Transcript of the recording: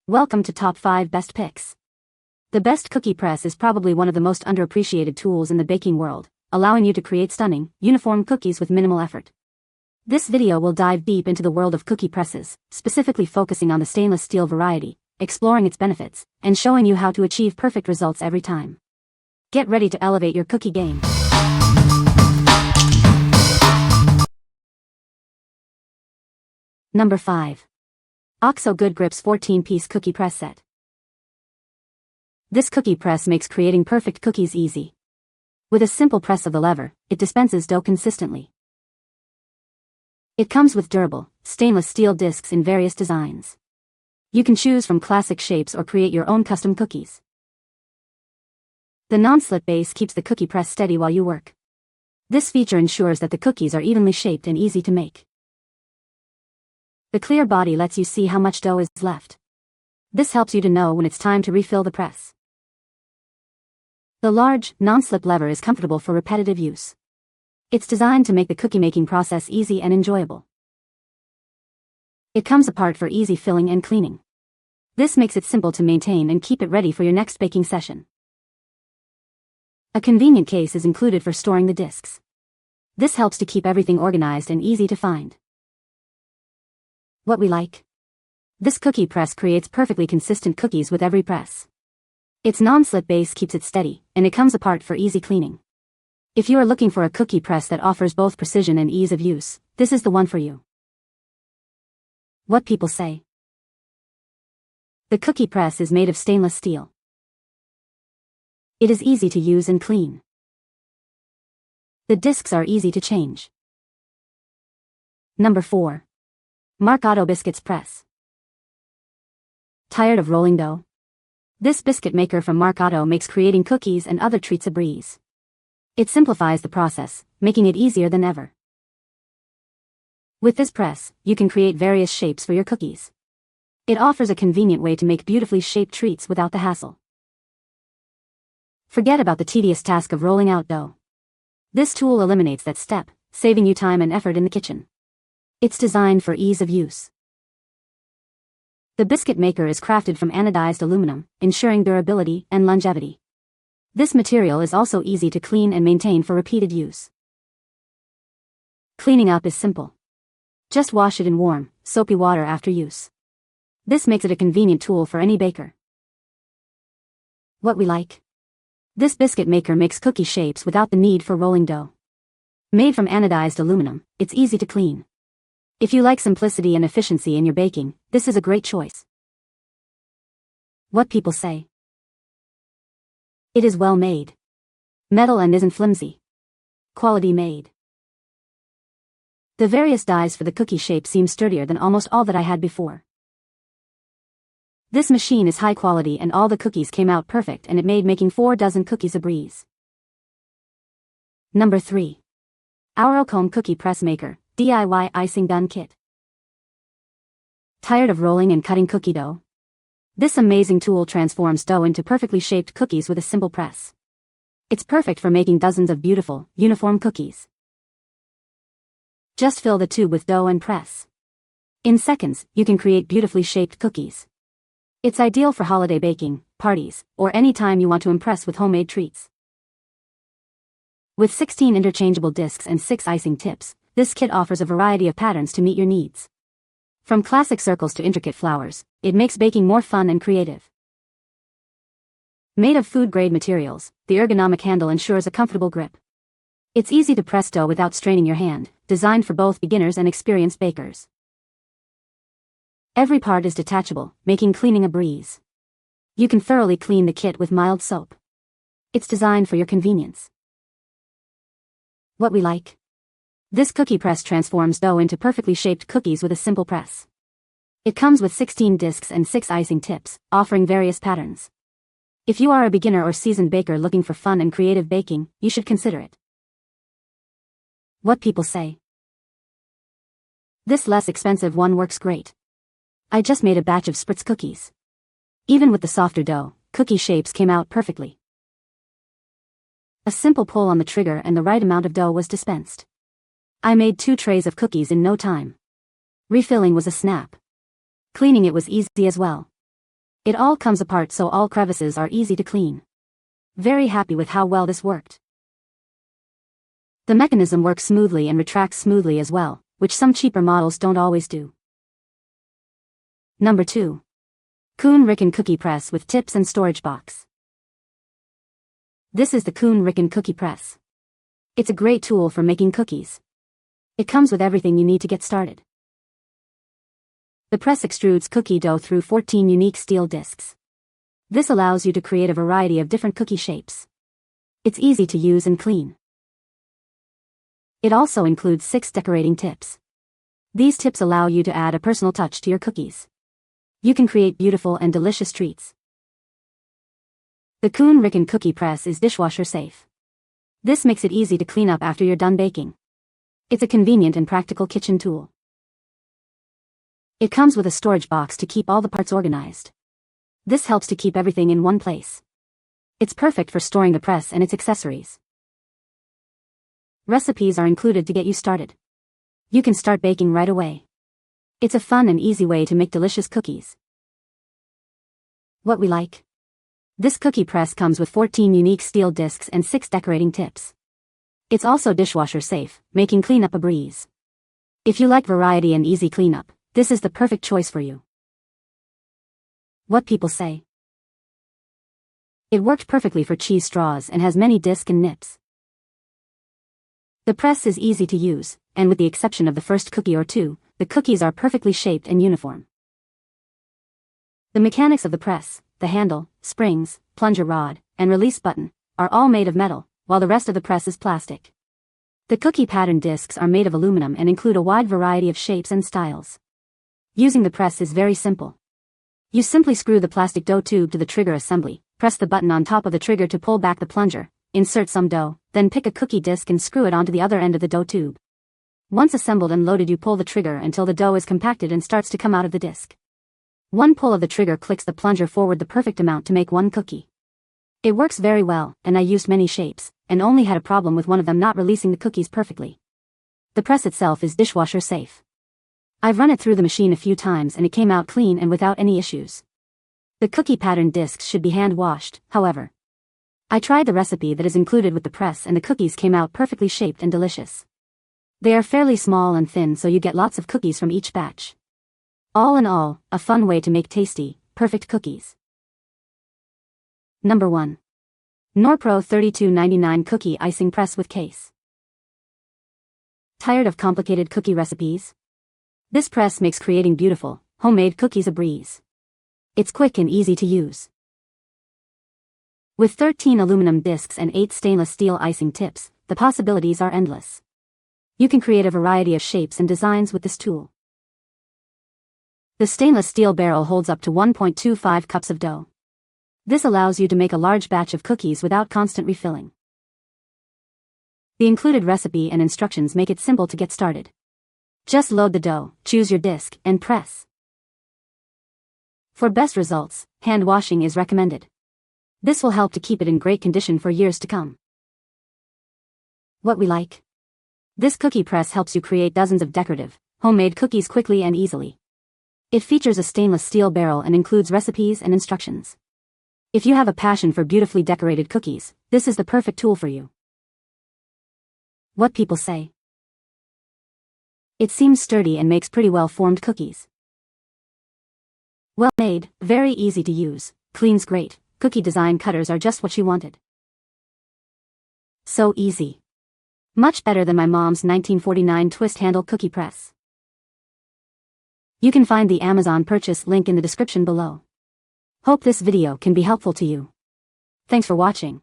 Welcome to Top 5 Best Picks. The best cookie press is probably one of the most underappreciated tools in the baking world, allowing you to create stunning, uniform cookies with minimal effort. This video will dive deep into the world of cookie presses, specifically focusing on the stainless steel variety, exploring its benefits, and showing you how to achieve perfect results every time. Get ready to elevate your cookie game. Number 5. OXO Good Grips 14-piece cookie press set. This cookie press makes creating perfect cookies easy. With a simple press of the lever, it dispenses dough consistently. It comes with durable, stainless steel discs in various designs. You can choose from classic shapes or create your own custom cookies. The non-slip base keeps the cookie press steady while you work. This feature ensures that the cookies are evenly shaped and easy to make. The clear body lets you see how much dough is left. This helps you to know when it's time to refill the press. The large, non-slip lever is comfortable for repetitive use. It's designed to make the cookie-making process easy and enjoyable. It comes apart for easy filling and cleaning. This makes it simple to maintain and keep it ready for your next baking session. A convenient case is included for storing the discs. This helps to keep everything organized and easy to find. What we like. This cookie press creates perfectly consistent cookies with every press. Its non-slip base keeps it steady, and it comes apart for easy cleaning. If you are looking for a cookie press that offers both precision and ease of use, this is the one for you. What people say. The cookie press is made of stainless steel. It is easy to use and clean. The discs are easy to change. Number 4. Marcato Biscuits Press. Tired of rolling dough? This biscuit maker from Marcato makes creating cookies and other treats a breeze. It simplifies the process, making it easier than ever. With this press, you can create various shapes for your cookies. It offers a convenient way to make beautifully shaped treats without the hassle. Forget about the tedious task of rolling out dough. This tool eliminates that step, saving you time and effort in the kitchen. It's designed for ease of use. The biscuit maker is crafted from anodized aluminum, ensuring durability and longevity. This material is also easy to clean and maintain for repeated use. Cleaning up is simple. Just wash it in warm, soapy water after use. This makes it a convenient tool for any baker. What we like. This biscuit maker makes cookie shapes without the need for rolling dough. Made from anodized aluminum, it's easy to clean. If you like simplicity and efficiency in your baking, this is a great choice. What people say. It is well made. Metal and isn't flimsy. Quality made. The various dies for the cookie shape seem sturdier than almost all that I had before. This machine is high quality and all the cookies came out perfect and it made making 4 dozen cookies a breeze. Number 3. Ourokhome Cookie Press Maker, DIY Icing Gun Kit. Tired of rolling and cutting cookie dough? This amazing tool transforms dough into perfectly shaped cookies with a simple press. It's perfect for making dozens of beautiful, uniform cookies. Just fill the tube with dough and press. In seconds, you can create beautifully shaped cookies. It's ideal for holiday baking, parties, or any time you want to impress with homemade treats. With 16 interchangeable discs and 6 icing tips, this kit offers a variety of patterns to meet your needs. From classic circles to intricate flowers, it makes baking more fun and creative. Made of food-grade materials, the ergonomic handle ensures a comfortable grip. It's easy to press dough without straining your hand, designed for both beginners and experienced bakers. Every part is detachable, making cleaning a breeze. You can thoroughly clean the kit with mild soap. It's designed for your convenience. What we like. This cookie press transforms dough into perfectly shaped cookies with a simple press. It comes with 16 discs and 6 icing tips, offering various patterns. If you are a beginner or seasoned baker looking for fun and creative baking, you should consider it. What people say. This less expensive one works great. I just made a batch of spritz cookies. Even with the softer dough, cookie shapes came out perfectly. A simple pull on the trigger and the right amount of dough was dispensed. I made 2 trays of cookies in no time. Refilling was a snap. Cleaning it was easy as well. It all comes apart so all crevices are easy to clean. Very happy with how well this worked. The mechanism works smoothly and retracts smoothly as well, which some cheaper models don't always do. Number 2. Kuhn Rikon Cookie Press with Tips and Storage Box. This is the Kuhn Rikon Cookie Press. It's a great tool for making cookies. It comes with everything you need to get started. The press extrudes cookie dough through 14 unique steel discs. This allows you to create a variety of different cookie shapes. It's easy to use and clean. It also includes 6 decorating tips. These tips allow you to add a personal touch to your cookies. You can create beautiful and delicious treats. The Kuhn Rikon Cookie Press is dishwasher safe. This makes it easy to clean up after you're done baking. It's a convenient and practical kitchen tool. It comes with a storage box to keep all the parts organized. This helps to keep everything in one place. It's perfect for storing the press and its accessories. Recipes are included to get you started. You can start baking right away. It's a fun and easy way to make delicious cookies. What we like. This cookie press comes with 14 unique steel discs and 6 decorating tips. It's also dishwasher safe, making cleanup a breeze. If you like variety and easy cleanup, this is the perfect choice for you. What people say. It worked perfectly for cheese straws and has many discs and nips. The press is easy to use, and with the exception of the first cookie or two, the cookies are perfectly shaped and uniform. The mechanics of the press, the handle, springs, plunger rod, and release button, are all made of metal, while the rest of the press is plastic. The cookie pattern discs are made of aluminum and include a wide variety of shapes and styles. Using the press is very simple. You simply screw the plastic dough tube to the trigger assembly, press the button on top of the trigger to pull back the plunger, insert some dough, then pick a cookie disc and screw it onto the other end of the dough tube. Once assembled and loaded, you pull the trigger until the dough is compacted and starts to come out of the disc. One pull of the trigger clicks the plunger forward the perfect amount to make one cookie. It works very well, and I used many shapes, and only had a problem with one of them not releasing the cookies perfectly. The press itself is dishwasher safe. I've run it through the machine a few times and it came out clean and without any issues. The cookie pattern discs should be hand washed, however. I tried the recipe that is included with the press and the cookies came out perfectly shaped and delicious. They are fairly small and thin, so you get lots of cookies from each batch. All in all, a fun way to make tasty, perfect cookies. Number 1. Norpro $32.99 Cookie Icing Press with Case. Tired of complicated cookie recipes? This press makes creating beautiful, homemade cookies a breeze. It's quick and easy to use. With 13 aluminum discs and 8 stainless steel icing tips, the possibilities are endless. You can create a variety of shapes and designs with this tool. The stainless steel barrel holds up to 1.25 cups of dough. This allows you to make a large batch of cookies without constant refilling. The included recipe and instructions make it simple to get started. Just load the dough, choose your disc, and press. For best results, hand washing is recommended. This will help to keep it in great condition for years to come. What we like. This cookie press helps you create dozens of decorative, homemade cookies quickly and easily. It features a stainless steel barrel and includes recipes and instructions. If you have a passion for beautifully decorated cookies, this is the perfect tool for you. What people say. It seems sturdy and makes pretty well-formed cookies. Well made, very easy to use, cleans great, cookie design cutters are just what she wanted. So easy. Much better than my mom's 1949 twist handle cookie press. You can find the Amazon purchase link in the description below. Hope this video can be helpful to you. Thanks for watching.